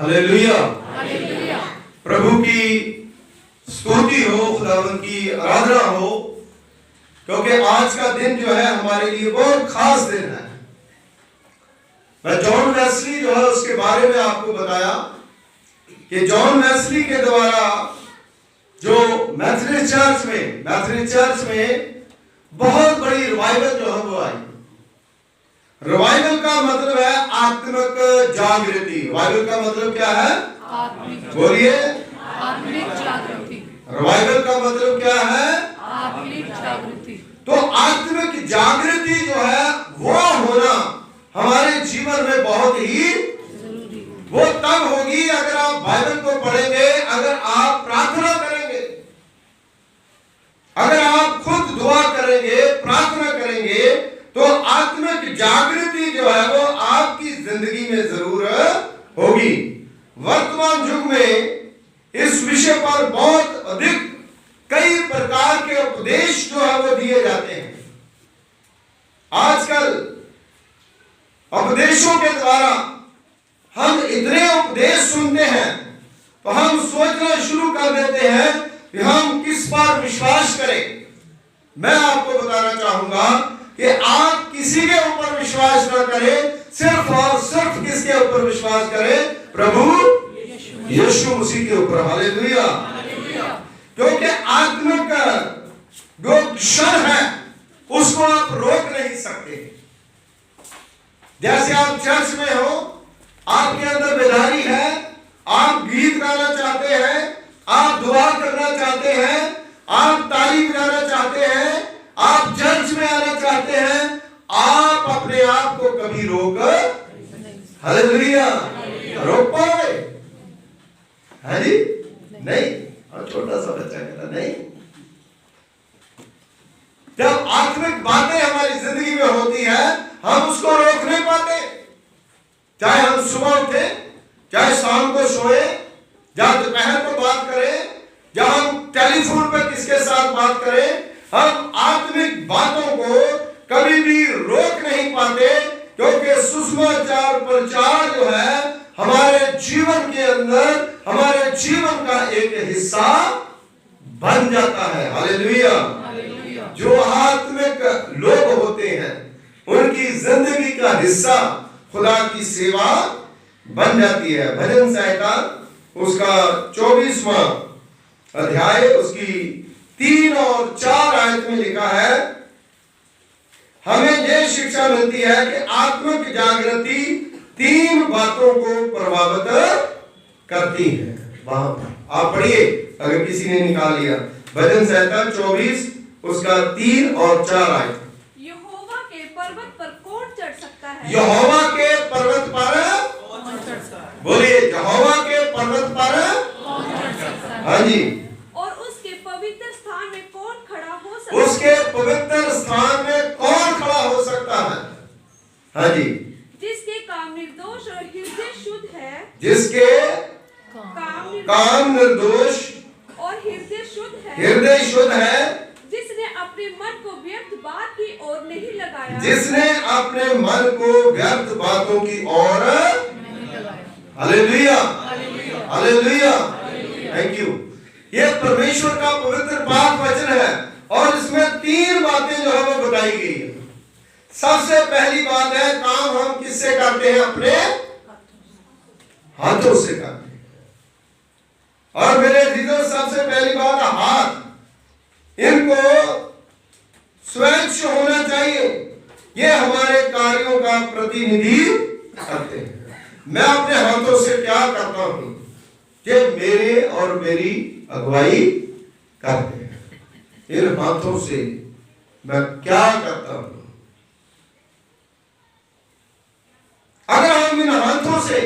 Hallelujah. प्रभु की स्तुति हो, खुदावंद की आराधना हो, क्योंकि आज का दिन जो है हमारे लिए बहुत खास दिन है। मैं जॉन वेस्ली जो है उसके बारे में आपको बताया कि जॉन वेस्ली के द्वारा जो मैथोडिस्ट चर्च में बहुत बड़ी रिवाइवल जो है वो आई। रिवाइवल का मतलब है आत्मिक जागृति। रिवाइवल का मतलब क्या है? बोलिए। आत्मिक जागृति। रिवाइवल का मतलब क्या है? आत्मिक जागृति। तो आत्मिक जागृति जो है वो होना हमारे जीवन में बहुत ही जरूरी। वो तब होगी अगर आप बाइबल को पढ़ेंगे, अगर आप प्रार्थना करेंगे, अगर आप खुद दुआ करेंगे, प्रार्थना करेंगे, तो आत्मिक जागृति जो है वो आपकी जिंदगी में जरूर होगी। वर्तमान युग में इस विषय पर बहुत अधिक कई प्रकार के उपदेश जो है वो दिए जाते हैं। आजकल उपदेशों के द्वारा हम इतने उपदेश सुनते हैं तो हम सोचना शुरू कर देते हैं कि हम किस पर विश्वास करें। मैं आपको बताना चाहूंगा कि आप किसी के ऊपर विश्वास न करें, सिर्फ और सिर्फ किसके ऊपर विश्वास करें? प्रभु यीशु मसीह के ऊपर। हालेलुया। क्योंकि आत्मिक जो क्षण है उसको आप रोक नहीं सकते। जैसे आप चर्च में हो, आपके अंदर बेदारी है, आप गीत गाना चाहते हैं, आप दुआ करना चाहते हैं, आप ताली बजाना चाहते हैं, आप चर्च में आना चाहते हैं, आप अपने आप को कभी रोक हालेलुया रोक पाओगे? है जी? नहीं। और छोटा सा बच्चा कहता नहीं। जब आत्मिक बातें हमारी जिंदगी में होती है हम उसको रोक नहीं पाते। चाहे हम सुबह उठे, चाहे शाम को सोए, चाहे दोपहर को बात करें, या हम टेलीफोन पर किसके साथ बात करें, हम आत्मिक बातों को कभी भी रोक नहीं पाते, क्योंकि सुसमाचार प्रचार जो है हमारे जीवन के अंदर हमारे जीवन का एक हिस्सा बन जाता है। हालेलुया। जो आत्मिक लोग होते हैं उनकी जिंदगी का हिस्सा खुदा की सेवा बन जाती है। भजन संहिता उसका 24वां अध्याय उसकी 3 और 4 आयत में लिखा है, हमें यह शिक्षा मिलती है कि आत्मिक जागृति 3 बातों को प्रभावित करती है। वहां आप पढ़िए अगर किसी ने निकाल लिया। भजन संहिता 24 उसका 3 और 4 आयत। यहोवा के पर्वत पर कौन चढ़ सकता है? यहोवा के पर्वत पर कौन चढ़ सकता है? बोलिए, यहोवा के पर्वत पर कौन चढ़ सकता है? हाँ जी। और उसके पवित्र स्थान में कौन खड़ा हो सकता है? उसके पवित्र स्थान में कौन खड़ा हो सकता है? हाँ जी। जिसके काम निर्दोष और हृदय शुद्ध है। जिसके काम निर्दोष और हृदय शुद्ध है। हृदय शुद्ध है। जिसने अपने मन को व्यर्थ बात की ओर नहीं लगाया। जिसने अपने मन को व्यर्थ बातों की ओर हालेलुया हालेलुया थैंक यू। ये परमेश्वर का पवित्र पाक वचन है और इसमें 3 बातें जो है वो बताई गई है। सबसे पहली बात है, काम हम किससे करते हैं? अपने हाथों से करते हैं। और मेरे जीजो सबसे पहली बात, हाथ इनको स्वच्छ होना चाहिए। ये हमारे कार्यों का प्रतिनिधि करते हैं। मैं अपने हाथों से क्या करता हूं कि मेरे और मेरी अगुवाई करते हैं। इन हाथों से मैं क्या करता हूं? अगर हम इन हाथों से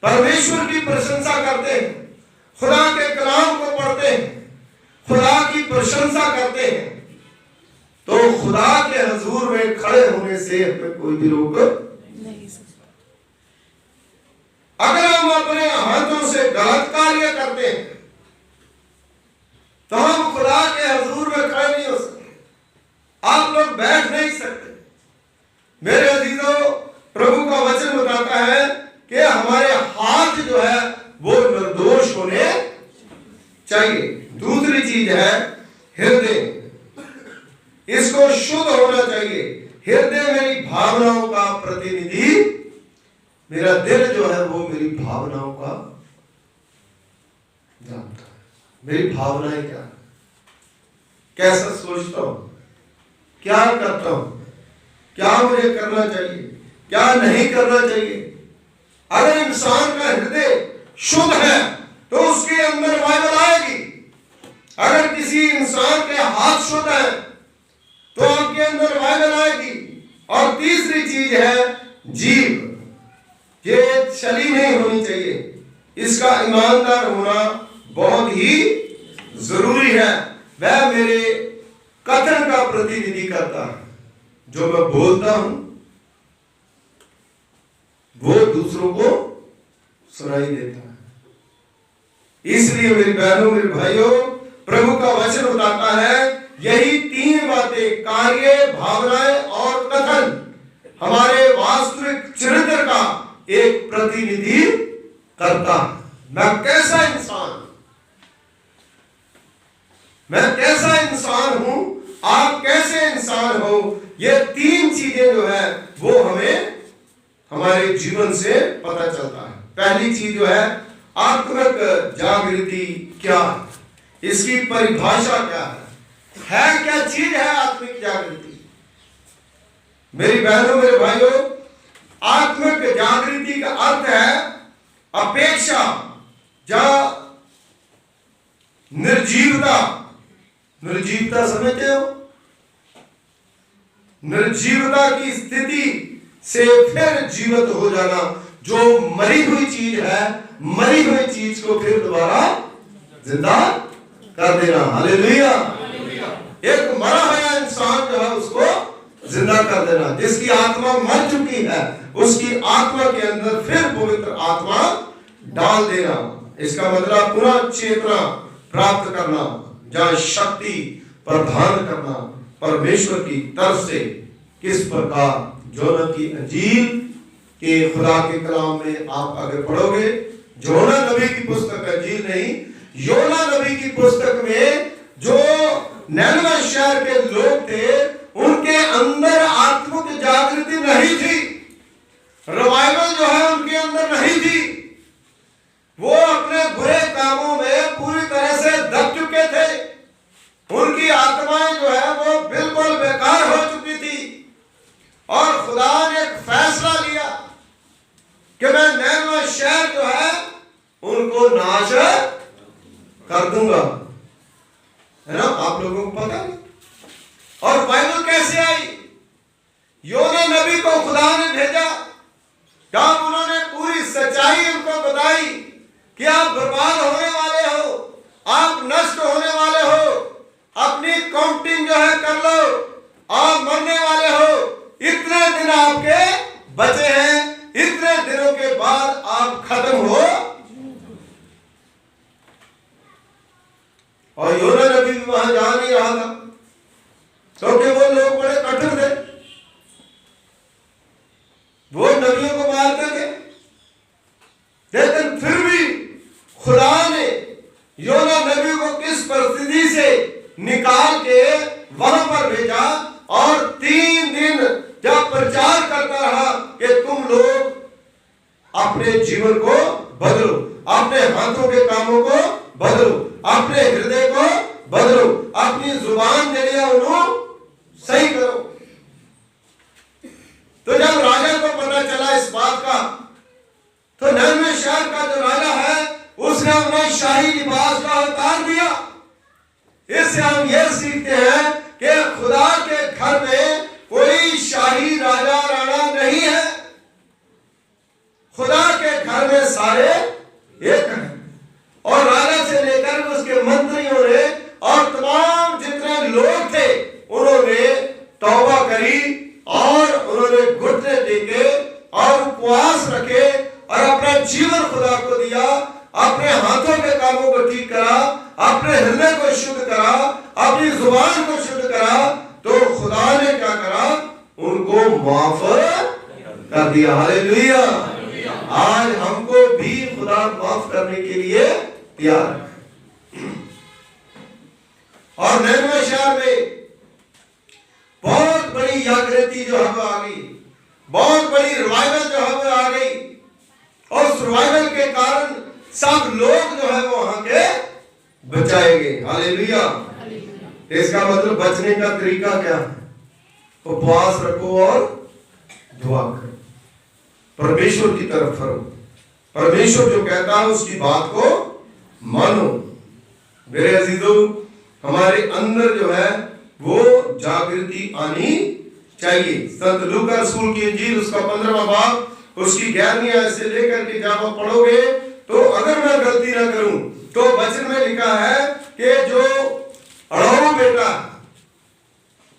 परमेश्वर की प्रशंसा करते हैं, खुदा के कलाम को पढ़ते हैं, खुदा की प्रशंसा करते हैं, तो खुदा के हजूर में खड़े होने से हमें कोई भी रोक नहीं सकता। अगर हम अपने हाथों से गलत कार्य करते हैं तो हम खुदा के हजूर में खड़े नहीं हो सकते। आप लोग बैठ नहीं सकते। मेरे अजीजों, प्रभु का वचन बताता है कि हमारे हाथ चीज है हृदय, इसको शुद्ध होना चाहिए। हृदय मेरी भावनाओं का प्रतिनिधि, मेरा दिल जो है वो मेरी भावनाओं का जानता है। मेरी भावनाएं क्या है, कैसा सोचता हूं, क्या करता हूं, क्या मुझे करना चाहिए, क्या नहीं करना चाहिए। अगर इंसान का हृदय शुद्ध है तो उसके अंदर बाइबल आएगी। अगर किसी इंसान के हाथ शुद्ध है तो आपके अंदर बाइबल आएगी। और तीसरी चीज है जीव, ये छली नहीं होनी चाहिए, इसका ईमानदार होना बहुत ही जरूरी है। वह मेरे कथन का प्रतिनिधि करता है, जो मैं बोलता हूं वो दूसरों को सुनाई देता है। इसलिए मेरी बहनों मेरे भाइयों, प्रभु का वचन बताता है यही तीन बातें, कार्य, भावनाएं और कथन, हमारे वास्तविक चरित्र का एक प्रतिनिधि करता है। मैं कैसा इंसान, मैं कैसा इंसान हूं, आप कैसे इंसान हो, ये तीन चीजें जो है वो हमें हमारे जीवन से पता चलता है। पहली चीज जो है आत्मिक जागृति क्या है, इसकी परिभाषा क्या है क्या चीज है आत्मिक जागृति। मेरी बहनों मेरे भाइयों, आत्मिक जागृति का अर्थ है अपेक्षा या निर्जीवता। निर्जीवता समझते हो, निर्जीवता की स्थिति से फिर जीवित हो जाना। जो मरी हुई चीज है, मरी हुई चीज को फिर दोबारा जिंदा कर देना। हालेलुया। एक मरा हुआ इंसान जो है उसको जिंदा कर देना। जिसकी आत्मा मर चुकी है उसकी आत्मा के अंदर फिर पवित्र आत्मा डाल देना। इसका मतलब पूरा चेतना प्राप्त करना, जहां शक्ति प्रदान करना परमेश्वर की तरफ से। किस प्रकार, योना की अंजील के खुदा के कलाम में आप अगर पढ़ोगे, योना नबी की पुस्तक, अंजील नहीं, योना नबी की पुस्तक में जो निनवे शहर के लोग थे उनके अंदर आत्मिक जागृति नहीं थी, रिवाइवल जो है उनके अंदर नहीं थी। वो अपने बुरे कामों में पूरी तरह से दब चुके थे। उनकी आत्माएं जो है वो बिल्कुल बेकार हो चुकी थी। और खुदा ने एक फैसला लिया कि मैं निनवे शहर जो है उनको नाश कर दूंगा। है ना, आप लोगों को पता है। और बाइबल कैसे आई? योना नबी को खुदा ने भेजा, जब उन्होंने पूरी सच्चाई उनको बताई कि आप बर्बाद होने वाले हो, आप नष्ट होने वाले हो, अपनी काउंटिंग जो है कर लो, आप मरने वाले हो, इतने दिन आपके बचे हैं, इतने दिनों के बाद आप खत्म हो। और योना नबी भी वहां जा नहीं रहा था क्योंकि वो लोग बड़े कठोर थे, वो नबियों को मारते थे। लेकिन फिर भी खुदा ने योना नबी को किस परिस्थिति से निकाल के वहां पर भेजा और 3 दिन जब प्रचार करता रहा कि तुम लोग अपने जीवन को बदलो, अपने हाथों के कामों को बदलो, अपने हृदय को बदलो, अपनी जुबान जरिए उन्हें सही करो। तो जब राजा को पता चला इस बात का, तो निनवे शहर का जो राजा है उसने अपना शाही लिबास का उतार दिया। इससे हम यह सीखते हैं कि खुदा के घर में कोई शाही राजा राणा नहीं है। खुदा के घर में सारे एक हैं। और राजा से लेकर उसके मंत्रियों ने और तमाम जितने लोग थे उन्होंने तौबा करी और उन्होंने घुटने टेके और उपवास रखे और अपना जीवन खुदा को दिया, अपने हाथों के कामों को ठीक करा, अपने हृदय को शुद्ध करा, अपनी जुबान को शुद्ध करा। तो खुदा ने क्या करा? उनको माफ कर दिया। हालेलुया। आज हमको भी खुदा माफ करने के लिए तैयार है। घर में बहुत बड़ी जागृति जो है वो आ गई, बहुत बड़ी रिवाइवल जो है वो आ गई, और उस रिवाइवल के कारण सब लोग जो है वो वहां के बचाए गए। हालेलुया। इसका मतलब बचने का तरीका क्या है? उपवास रखो और दुआ करो, परमेश्वर की तरफ करो, परमेश्वर जो कहता है उसकी बात को मानो। मेरे अजीजों, हमारे अंदर जो है वो जागृति आनी चाहिए। संत लूका रसूल की इंजील उसका 15वां बाब उसकी 11वीं आयत से लेकर के जब आप पढ़ोगे तो अगर मैं गलती ना करूं तो वचन में लिखा है कि जो अड़ाऊ बेटा,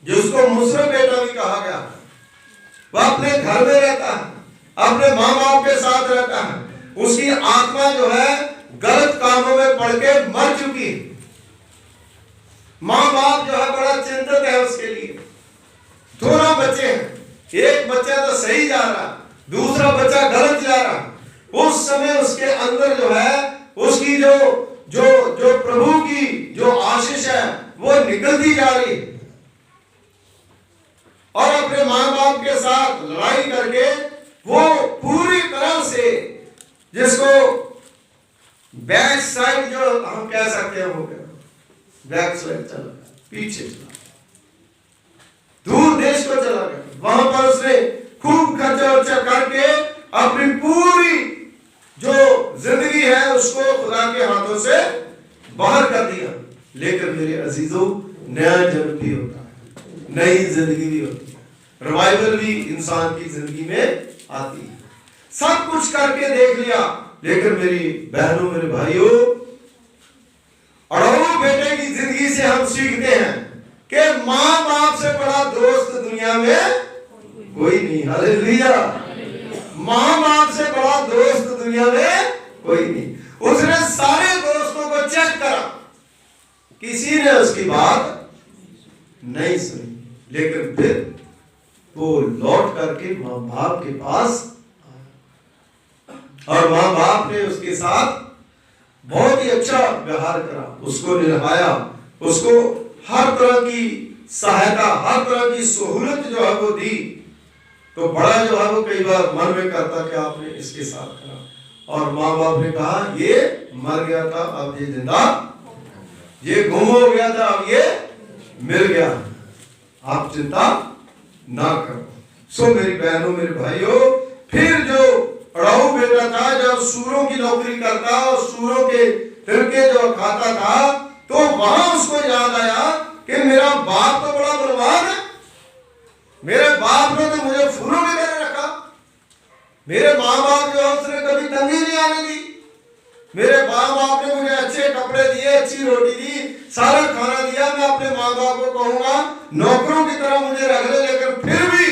जिसको मुसर बेटा भी कहा गया, वह अपने घर में रहता है, अपने माँ बाप के साथ रहता है, उसकी आत्मा जो है गलत कामों में पड़ के मर चुकी है। माँ बाप जो है बड़ा चिंतित है उसके लिए। दोनों बच्चे हैं, एक बच्चा तो सही जा रहा, दूसरा बच्चा गलत जा रहा। उस समय उसके अंदर जो है उसकी जो जो जो प्रभु की जो आशीष है वो निकलती जा रही है, और अपने माँ बाप के साथ लड़ाई करके वो पूरी तरह से, जिसको बैक साइड जो हम कह सकते हैं, वो बैक साइड चला गया, पीछे चला, दूर देश को चला गया। वहां पर उसने खूब खर्चा वर्चा करके अपनी पूरी जो जिंदगी है उसको खुदा के हाथों से बाहर कर दिया। लेकिन मेरे अजीजों, नया जन्म भी होता है, नई जिंदगी भी होती है, रिवाइवल भी इंसान की जिंदगी में आती है। सब कुछ करके देख लिया, लेकिन मेरी बहनों, मेरे भाइयों, अड़ों बेटे की जिंदगी से हम सीखते हैं कि माँ बाप से बड़ा दोस्त दुनिया में कोई नहीं। हालेलुया। माँ बाप से बड़ा दोस्त दुनिया में कोई नहीं। उसने सारे दोस्तों को चेक करा, किसी ने उसकी बात नहीं सुनी, लेकिन फिर वो लौट करके माँ बाप के पास, और माँ बाप ने उसके साथ बहुत ही अच्छा व्यवहार करा, उसको निभाया, उसको हर तरह की सहायता, हर तरह की सहूलत जो है वो दी। तो बड़ा जो है वो कई बार मन में करता कि आपने इसके साथ करा, और माँ बाप ने कहा ये मर गया था, अब ये जिंदा, ये गुम हो गया था, अब ये मिल गया, आप चिंता ना करो। सो मेरी बहनों, मेरे भाइयों, फिर जो अड़ाऊ बेटा था, जब सूरों की नौकरी करता और सूरों के तिनके जो खाता था, तो वहां उसको याद आया कि मेरा बाप तो बड़ा बलवान है, मेरे बाप ने तो मुझे फूलों की तरह रखा, मेरे माँ बाप जो उसने कभी तंगी नहीं आने दी, मेरे माँ बाप ने मुझे अच्छे कपड़े दिए, अच्छी रोटी दी, सारा खाना दिया। मैं अपने माँ बाप को कहूंगा नौकरों की तरह मुझे रख ले, लेकिन फिर भी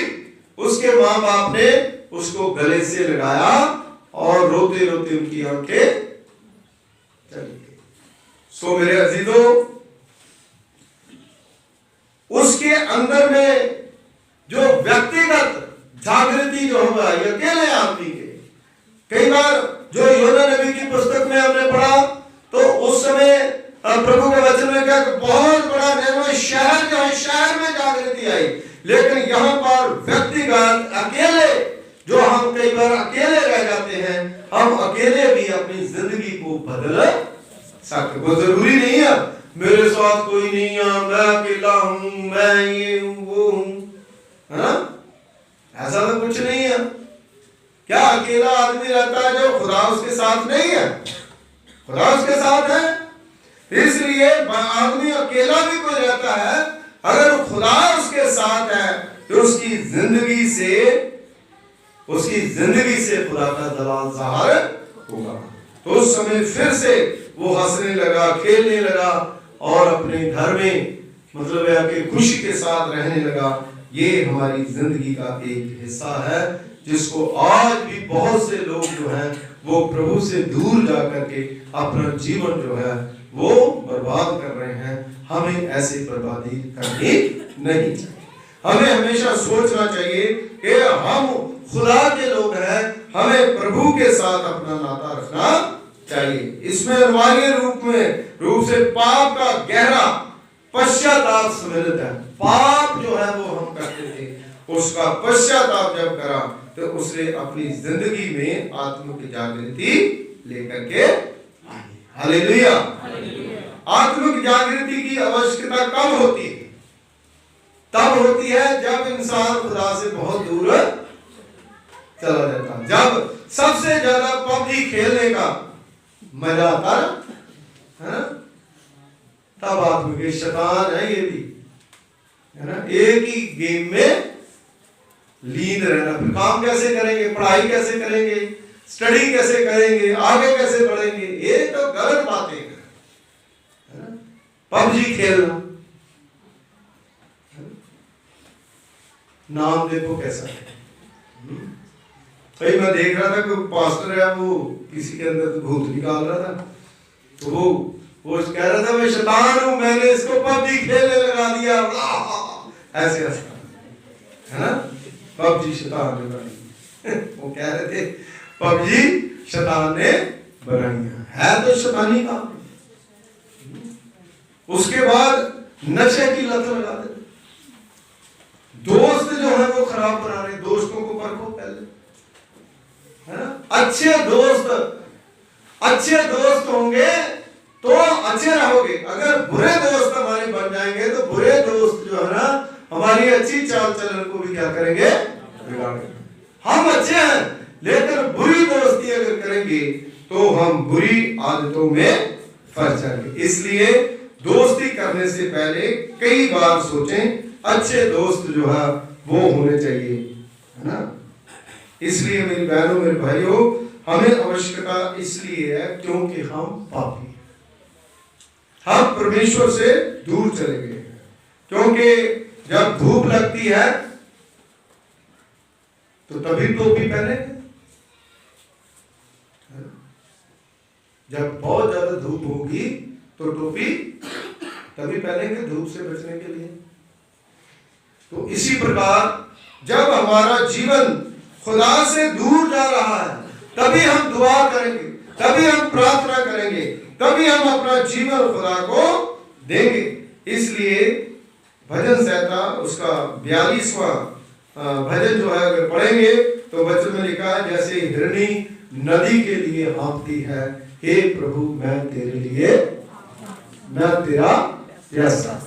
उसके माँ बाप ने उसको गले से लगाया और रोते रोते उनकी आंखें चली गई। सो मेरे अजीजों, उसके अंदर में जो व्यक्तिगत जागृति जो होगा अकेले आदमी के, कई बार जो योना नबी की पुस्तक में हमने पढ़ा तो उस समय प्रभु के वचन में क्या बहुत बड़ा निर्णय शहर जो है, शहर में जागृति आई, लेकिन यहाँ पर व्यक्तिगत अकेले, जो हम कई बार अकेले रह जाते हैं, हम अकेले भी अपनी जिंदगी को बदल सकते। वो जरूरी नहीं है मेरे साथ कोई नहीं है, मैं अकेला हूं, मैं ये हूं, वो हूं, है ना? ऐसा तो कुछ नहीं है। क्या अकेला आदमी रहता है जो खुदा उसके साथ नहीं है? खुदा उसके साथ है। इसलिए आदमी अकेला भी कोई रहता है, अगर खुदा उसके साथ है तो उसकी जिंदगी से खुदा का जलाल ज़ाहिर होगा। तो उस समय फिर से वो हंसने लगा, खेलने लगा और अपने घर में मतलब है कि खुशी के साथ रहने लगा। ये हमारी जिंदगी का एक हिस्सा है जिसको आज भी बहुत से लोग जो हैं वो प्रभु से दूर जा करके अपना जीवन जो है वो बर्बाद कर रहे हैं। हमें ऐसी बर्बादी करनी नहीं चाहिए। हमें हमेशा सोचना चाहिए कि हम खुदा के लोग हैं, हमें प्रभु के साथ अपना नाता रखना चाहिए। इसमें अनिवार्य रूप से पाप का गहरा पश्चाताप स्मृत है। पाप जो है वो हम करते थे, उसका पश्चाताप जब करा तो उसने अपनी जिंदगी में आत्मिक जागृति लेकर के आई। हालेलुया। आत्मिक जागृति की आवश्यकता कब होती है? तब होती है जब इंसान खुदा से बहुत दूर चला जाता है, जब सबसे ज्यादा पबजी खेलने का मजा आता है ना, तब आत्मिक शैतान है ये भी, है ना, एक ही गेम में लीन रहना। फिर काम कैसे करेंगे, पढ़ाई कैसे करेंगे, स्टडी कैसे करेंगे, आगे कैसे बढ़ेंगे, ये तो गलत बातें हैं, है ना। पबजी खेलना, नाम देखो कैसा है। भाई मैं देख रहा था कि पास्टर है वो किसी के अंदर भूत निकाल रहा था, तो वो कह रहा था मैं शैतान हूं, मैंने इसको पबजी खेलने लगा दिया, ऐसे है ना, पबजी शैतान ने बनाई। वो कह रहे थे पबजी शैतान ने बनाई है तो शैतानी काम। उसके बाद नशे की लत लगा दे, दोस्त जो है वो खराब बना रहे, दोस्तों को परखो पहले, है ना। अच्छे दोस्त होंगे तो अच्छे रहोगे, अगर बुरे दोस्त हमारे बन जाएंगे तो बुरे दोस्त जो है ना हमारी अच्छी चाल चलन को भी क्या करेंगे, बिगाड़ेंगे। हम अच्छे हैं लेकिन बुरी दोस्ती अगर करेंगे तो हम बुरी आदतों में फंस जाएंगे। इसलिए दोस्ती करने से पहले कई बार सोचें, अच्छे दोस्त जो है वो होने चाहिए, है ना। इसलिए मेरी बहनों मेरे भाइयों, हमें आवश्यकता इसलिए है क्योंकि हम पापी, हम परमेश्वर से दूर चले गए। क्योंकि जब धूप लगती है तो तभी टोपी पहने, जब बहुत ज्यादा धूप होगी तो टोपी तभी पहनेंगे, धूप से बचने के लिए। तो इसी प्रकार जब हमारा जीवन खुदा से दूर जा रहा है तभी हम दुआ करेंगे, तभी हम प्रार्थना करेंगे, तभी हम अपना जीवन खुदा को देंगे। इसलिए भजन संहिता उसका 42वां भजन जो है अगर पढ़ेंगे तो वचन में लिखा है, जैसे हिरनी नदी के लिए हाँफती है, हे प्रभु मैं तेरे लिए, मैं तेरा प्यासा।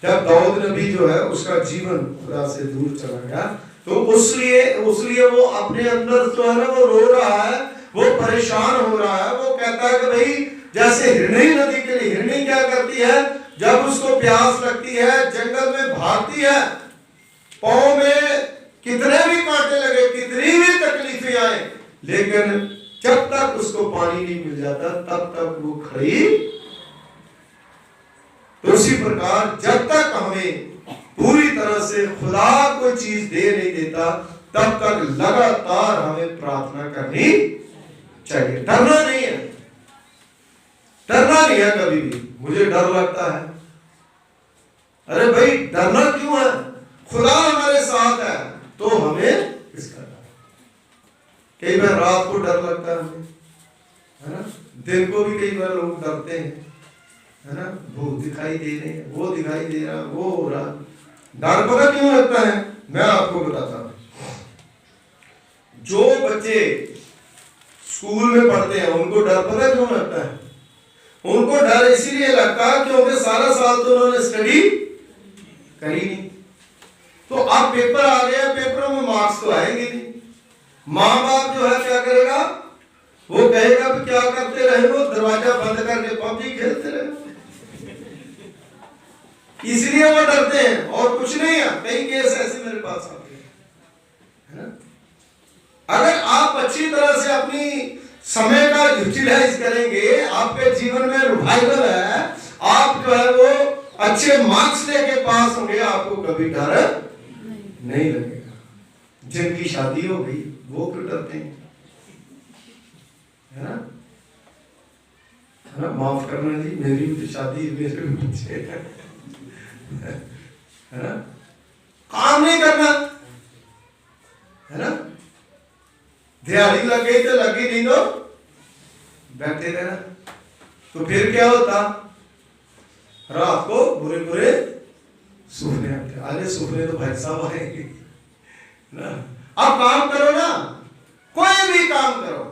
जब दाऊद नबी जो है उसका जीवन खुदा से दूर चला गया तो उसलिए वो अपने अंदर जो है ना वो रो रहा है, वो परेशान हो रहा है। वो कहता है कि भाई जैसे हिरनी नदी के लिए, हिरनी क्या करती है जब उसको प्यास लगती है, जंगल में भागती है, पांव में कितने भी कांटे लगे, कितनी भी तकलीफें आए, लेकिन जब तक उसको पानी नहीं मिल जाता तब तक वो खड़ी। तो उसी प्रकार जब तक हमें पूरी तरह से खुदा कोई चीज दे नहीं देता तब तक लगातार हमें प्रार्थना करनी चाहिए। डरना नहीं है, डरना नहीं है कभी भी। मुझे डर लगता है, अरे भाई डरना क्यों है, खुदा हमारे साथ है तो हमें किसका डर। कई बार रात को डर लगता है हमें, है ना, दिन को भी कई बार लोग डरते हैं, है ना, भूत दिखाई दे रहे हैं, वो दिखाई दे रहा, वो हो रहा। डर पता क्यों लगता है, मैं आपको बताता हूं। जो बच्चे स्कूल में पढ़ते हैं उनको डर पता क्यों लगता है, उनको डर इसीलिए लगता है क्योंकि सारा साल तो उन्होंने स्टडी करी नहीं, तो अब पेपर आ गया, पेपरों में मार्क्स तो आएंगे नहीं। माँ बाप जो है क्या करेगा, वो कहेगा कि क्या करते रहे हो, दरवाजा बंद करके पबजी खेलते रहे, इसलिए वो डरते हैं और कुछ नहीं है। कई केस ऐसे मेरे पास आते हैं, है ना। अगर आप अच्छी तरह से अपनी समय का यूटिलाइज करेंगे, आपके जीवन में रिवाइवल है, आप जो है वो अच्छे मार्क्स लेके पास होंगे, आपको कभी डर नहीं लगेगा। जिनकी शादी हो गई वो क्यों डरते हैं, है ना, है ना। माफ करना जी, मेरी भी शादी, मेरे भी बच्चे है ना। काम नहीं करना, है ना, दिहाड़ी लग गई तो लगी नहीं तो बैठे रहना, तो फिर क्या होता, रात को बुरे बुरे सपने आते। अरे सपने तो भाई साहब आएंगे ना। अब काम करो ना, कोई भी काम करो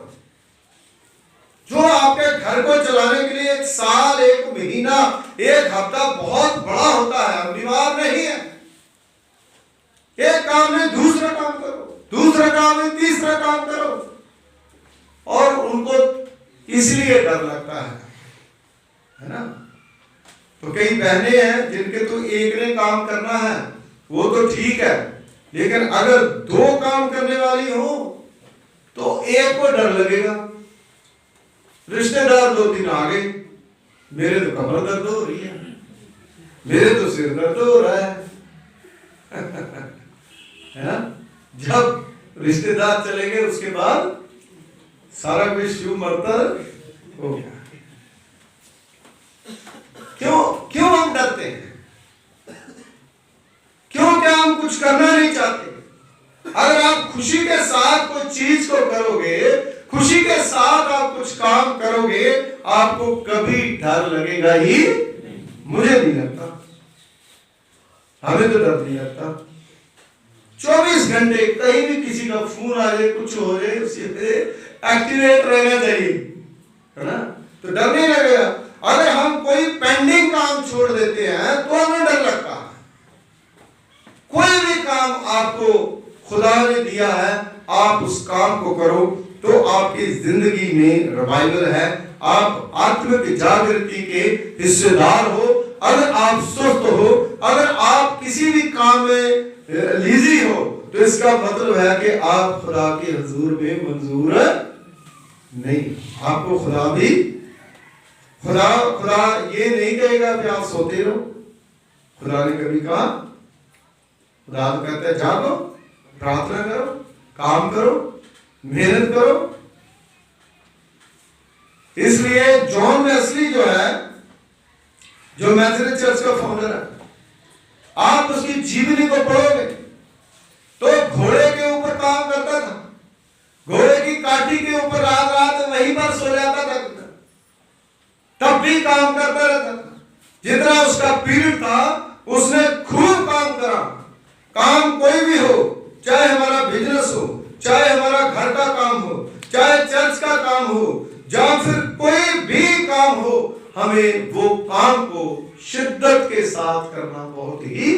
जो आपके घर को चलाने के लिए 1 साल, 1 महीना, 1 हफ्ता बहुत बड़ा होता है। हम बीमार नहीं है, एक काम में दूसरा काम करो, दूसरा काम में तीसरा काम करो। और उनको इसलिए डर लगता है ना। तो कई बहनें हैं जिनके तो एक ने काम करना है, वो तो ठीक है, लेकिन अगर 2 काम करने वाली हो तो एक को डर लगेगा। रिश्तेदार 2-3 आ गए, मेरे तो कमर दर्द हो रही है, मेरे तो सिर दर्द हो रहा है ना। जब रिश्तेदार चले गए उसके बाद सारा कुछ शुभ मरतर हो गया। क्यों हम डरते हैं? क्यों क्या हम कुछ करना नहीं चाहते? अगर आप खुशी के साथ कोई चीज को करोगे, खुशी के साथ आप कुछ काम करोगे, आपको कभी डर लगेगा ही? मुझे नहीं लगता, हमें तो डर नहीं लगता। 24 घंटे कहीं भी किसी का फोन आ जाए, कुछ हो जाए, उसी पे एक्टिवेट रहना चाहिए, है ना, तो डर नहीं लगेगा। अगर हम कोई पेंडिंग काम छोड़ देते हैं तो हमें डर लगता है। कोई भी काम आपको खुदा ने दिया है, आप उस काम को करो तो आपकी जिंदगी में रिवाइवल है, आप आत्मिक जागृति के हिस्सेदार हो। अगर आप स्वस्थ हो, अगर आप किसी भी काम में लीजी हो, तो इसका मतलब है कि आप खुदा के हुजूर में मंजूर नहीं। आपको खुदा ये नहीं कहेगा कि आप सोते रहो। खुदा ने कभी कहा, खुदा तो कहता है जागो, प्रार्थना करो, काम करो, मेहनत करो। इसलिए जॉन वेस्ली जो है, जो मैथोडिस्ट चर्च का फाउंडर है, आप उसकी जीवनी को पढ़ोगे तो घोड़े के ऊपर काम करता था, घोड़े की काठी के ऊपर रात रात वहीं पर सो जाता था, तब भी काम करता रहता था। जितना उसका पीरियड था उसने खूब काम करा। काम कोई भी हो, चाहे हमारा बिजनेस हो, चाहे हमारा घर का काम हो, चाहे चर्च का काम हो, या फिर कोई भी काम हो, हमें वो काम को शिद्दत के साथ करना बहुत ही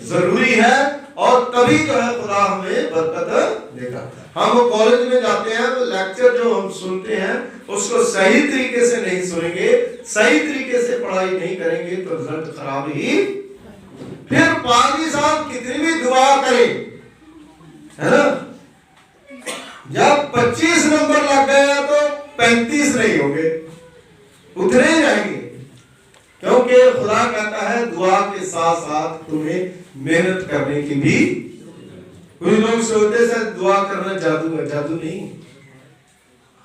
जरूरी है। और तभी तो है खुदा हमें बरकत देगा। हम वो कॉलेज में जाते हैं तो लेक्चर जो हम सुनते हैं उसको सही तरीके से नहीं सुनेंगे, सही तरीके से पढ़ाई नहीं करेंगे तो रिजल्ट खराब ही। फिर पादी साहब कितनी भी दुआ करें, है ना, जब 25 नंबर लग गया तो 35 नहीं होंगे, उतने ही रहेंगे। क्योंकि खुदा कहता है दुआ के साथ साथ तुम्हें मेहनत करने की भी। कुछ लोग सोचते हैं दुआ करना जादू है, जादू नहीं।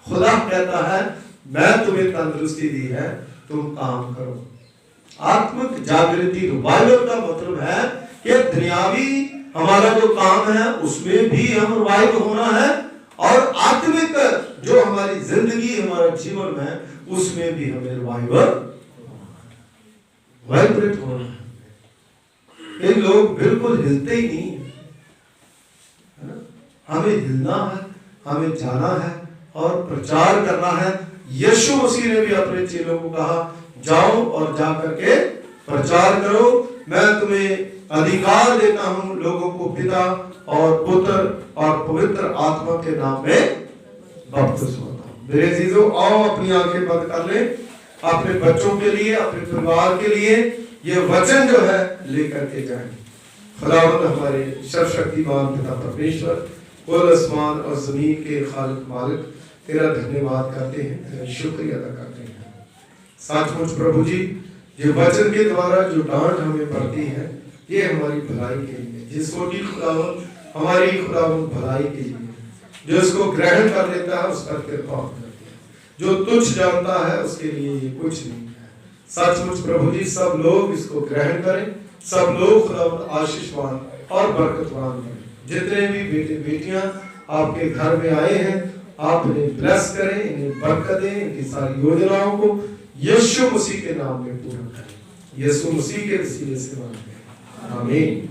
खुदा कहता है मैं तुम्हें तंदुरुस्ती दी है, तुम काम करो। आत्मिक जागृति रिवाइवल का मतलब है कि दुनियावी हमारा जो काम है उसमें भी हम रिवाइव होना है, और आत्मिक जो हमारी जिंदगी, हमारा जीवन है, उसमें भी हमें रिवाइवल वाइब्रेट होना है। ये लोग बिल्कुल हिलते ही नहीं है ना। हमें हिलना है, हमें जाना है और प्रचार करना है। यीशु मसीह ने भी अपने चेलों को कहा जाओ और जा करके प्रचार करो, मैं तुम्हें अधिकार देता हूं लोगों को पिता और पुत्र और पवित्र आत्मा के नाम में बपतिस्मा दो। मेरे अजीजों, आओ अपनी आंखें बंद कर लें, अपने बच्चों के लिए, अपने परिवार के लिए ये वचन जो है लेकर के जाएं। खुदावंद हमारे सर्वशक्तिमान पिता परमेश्वर, कुल आसमान और जमीन के खालिक मालिक, तेरा धन्यवाद करते हैं, तेरा शुक्रिया अदा करते हैं। सचमुच प्रभु जी, ये वचन के द्वारा जो डांट हमें पड़ती है ये हमारी भलाई के लिए, जिसको कि खुदावंद हमारी खुदावंद भलाई के लिए, जो इसको ग्रहण कर लेता है उस पर कृपा करती है। जो तुच्छ जानता है उसके लिए ये कुछ नहीं है। सचमुच प्रभु जी, सब लोग इसको ग्रहण करें, सब लोग खुदावंद आशीषवान और बरकतवान बने। जितने भी बेटे बेटियां आपके घर में आए हैं, आप इन्हें ब्लेस करें, इन्हें बरकत दें, इनकी सारी योजनाओं को यीशु मसीह के नाम में पूरा करें। यीशु मसीह के वसीले से मांगते हैं, आमीन।